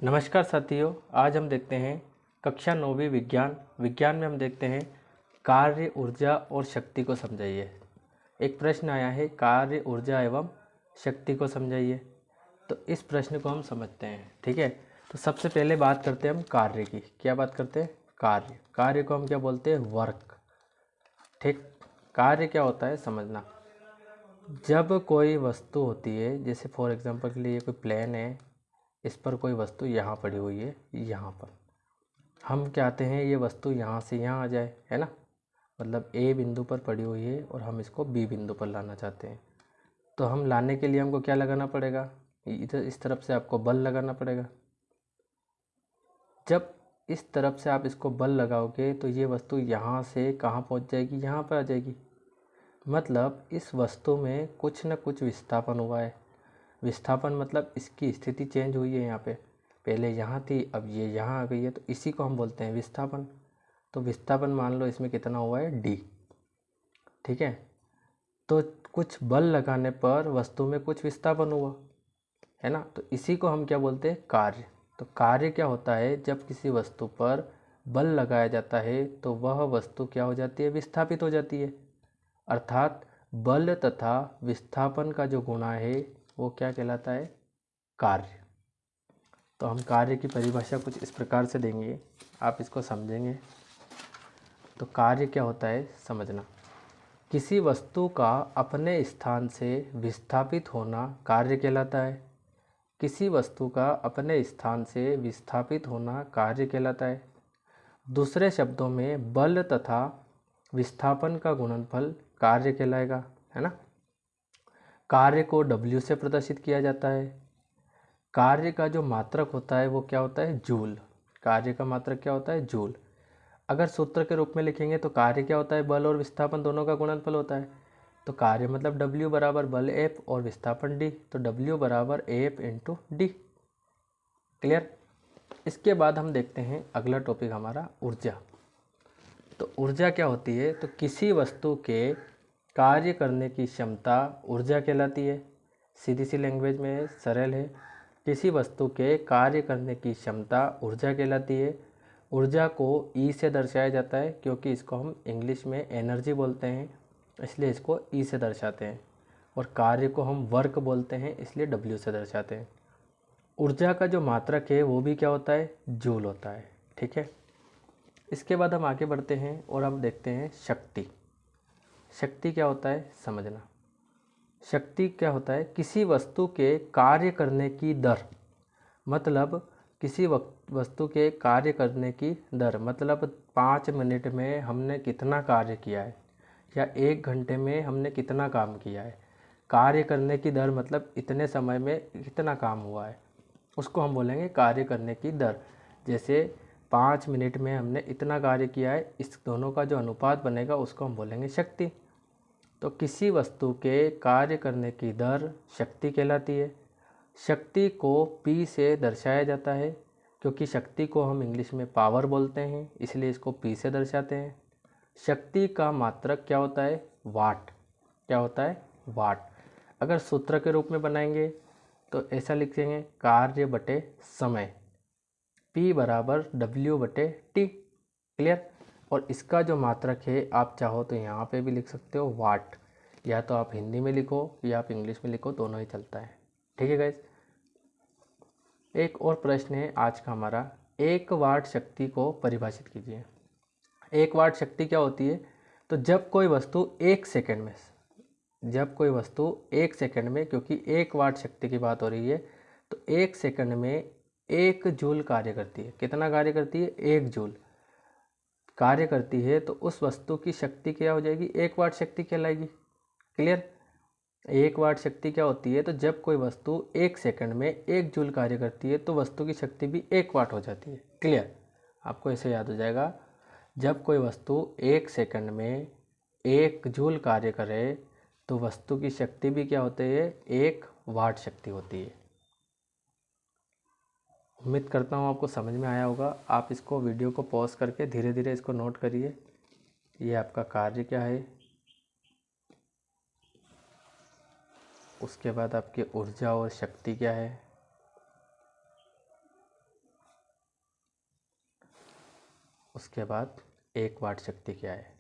नमस्कार साथियों, आज हम देखते हैं कक्षा 9वीं विज्ञान में हम देखते हैं कार्य, ऊर्जा और शक्ति को समझाइए। एक प्रश्न आया है, कार्य, ऊर्जा एवं शक्ति को समझाइए। तो इस प्रश्न को हम समझते हैं। ठीक है, तो सबसे पहले बात करते हैं हम कार्य की। क्या बात करते हैं? कार्य को हम क्या बोलते हैं? वर्क। ठीक, कार्य क्या होता है समझना। जब कोई वस्तु होती है, जैसे फॉर एग्जांपल के लिए ये कोई प्लेन है, इस पर कोई वस्तु यहाँ पड़ी हुई है, यहाँ पर हम चाहते हैं ये वस्तु यहाँ से यहाँ आ जाए, है ना। मतलब ए बिंदु पर पड़ी हुई है और हम इसको बी बिंदु पर लाना चाहते हैं। तो हम लाने के लिए हमको क्या लगाना पड़ेगा? इधर इस तरफ से आपको बल लगाना पड़ेगा। जब इस तरफ से आप इसको बल लगाओगे तो ये वस्तु यहाँ से कहाँ पहुँच जाएगी? यहाँ पर आ जाएगी। मतलब इस वस्तु में कुछ न कुछ विस्थापन हुआ है। विस्थापन मतलब इसकी स्थिति चेंज हुई है। यहाँ पे पहले यहाँ थी, अब ये यहाँ आ गई है, तो इसी को हम बोलते हैं विस्थापन। तो विस्थापन मान लो इसमें कितना हुआ है? d। ठीक है, तो कुछ बल लगाने पर वस्तु में कुछ विस्थापन हुआ है ना, तो इसी को हम क्या बोलते हैं? कार्य। तो कार्य क्या होता है? जब किसी वस्तु पर बल लगाया जाता है तो वह वस्तु क्या हो जाती है? विस्थापित हो जाती है। अर्थात बल तथा विस्थापन का जो गुणा है वो क्या कहलाता है? कार्य। तो हम कार्य की परिभाषा कुछ इस प्रकार से देंगे, आप इसको समझेंगे। तो कार्य क्या होता है समझना। किसी वस्तु का अपने स्थान से विस्थापित होना कार्य कहलाता है। किसी वस्तु का अपने स्थान से विस्थापित होना कार्य कहलाता है। दूसरे शब्दों में बल तथा विस्थापन का गुणनफल कार्य कहलाएगा, है ना। कार्य को W से प्रदर्शित किया जाता है। कार्य का जो मात्रक होता है वो क्या होता है? जूल। कार्य का मात्रक क्या होता है? जूल। अगर सूत्र के रूप में लिखेंगे तो कार्य क्या होता है? बल और विस्थापन दोनों का गुणनफल होता है। तो कार्य मतलब W बराबर बल F और विस्थापन D, तो W बराबर F इंटू D। क्लियर। इसके बाद हम देखते हैं अगला टॉपिक हमारा ऊर्जा। तो ऊर्जा क्या होती है? तो किसी वस्तु के कार्य करने की क्षमता ऊर्जा कहलाती है। सीधी सी लैंग्वेज में सरल है, किसी वस्तु के कार्य करने की क्षमता ऊर्जा कहलाती है। ऊर्जा को ई से दर्शाया जाता है क्योंकि इसको हम इंग्लिश में एनर्जी बोलते हैं, इसलिए इसको ई से दर्शाते हैं। और कार्य को हम वर्क बोलते हैं, इसलिए डब्ल्यू से दर्शाते हैं। ऊर्जा का जो मात्रक है वो भी क्या होता है? जूल होता है। ठीक है, इसके बाद हम आगे बढ़ते हैं और हम देखते हैं शक्ति। शक्ति क्या होता है समझना। शक्ति क्या होता है? किसी वस्तु के कार्य करने की दर। मतलब किसी वस्तु के कार्य करने की दर मतलब 5 मिनट में हमने कितना कार्य किया है या 1 घंटे में हमने कितना काम किया है। कार्य करने की दर मतलब इतने समय में कितना काम हुआ है, उसको हम बोलेंगे कार्य करने की दर। जैसे 5 मिनट में हमने इतना कार्य किया है, इस दोनों का जो अनुपात बनेगा उसको हम बोलेंगे शक्ति। तो किसी वस्तु के कार्य करने की दर शक्ति कहलाती है। शक्ति को P से दर्शाया जाता है क्योंकि शक्ति को हम इंग्लिश में पावर बोलते हैं, इसलिए इसको P से दर्शाते हैं। शक्ति का मात्रक क्या होता है? वाट। क्या होता है? वाट। अगर सूत्र के रूप में बनाएंगे तो ऐसा लिखेंगे, कार्य बटे समय, P बराबर W बटे T। क्लियर। और इसका जो मात्रक है आप चाहो तो यहाँ पे भी लिख सकते हो वाट, या तो आप हिंदी में लिखो या आप इंग्लिश में लिखो, दोनों ही चलता है। ठीक है गाइस। एक और प्रश्न है आज का हमारा, 1 वाट शक्ति को परिभाषित कीजिए। 1 वाट शक्ति क्या होती है? तो जब कोई वस्तु 1 सेकंड में, क्योंकि 1 वाट शक्ति की बात हो रही है, तो 1 सेकंड में 1 जूल कार्य करती है। कितना कार्य करती है? 1 जूल कार्य करती है, तो उस वस्तु की शक्ति क्या हो जाएगी? 1 वाट शक्ति कहलाएगी। क्लियर। 1 वाट शक्ति क्या होती है? तो जब कोई वस्तु 1 सेकंड में 1 जूल कार्य करती है तो वस्तु की शक्ति भी 1 वाट हो जाती है। क्लियर। आपको ऐसे याद हो जाएगा, जब कोई वस्तु 1 सेकंड में 1 जूल कार्य करे तो वस्तु की शक्ति भी क्या होती है? 1 वाट शक्ति होती है। उम्मीद करता हूँ आपको समझ में आया होगा। आप इसको वीडियो को पॉज करके धीरे धीरे इसको नोट करिए। ये आपका कार्य क्या है, उसके बाद आपकी ऊर्जा और शक्ति क्या है, उसके बाद 1 वाट शक्ति क्या है।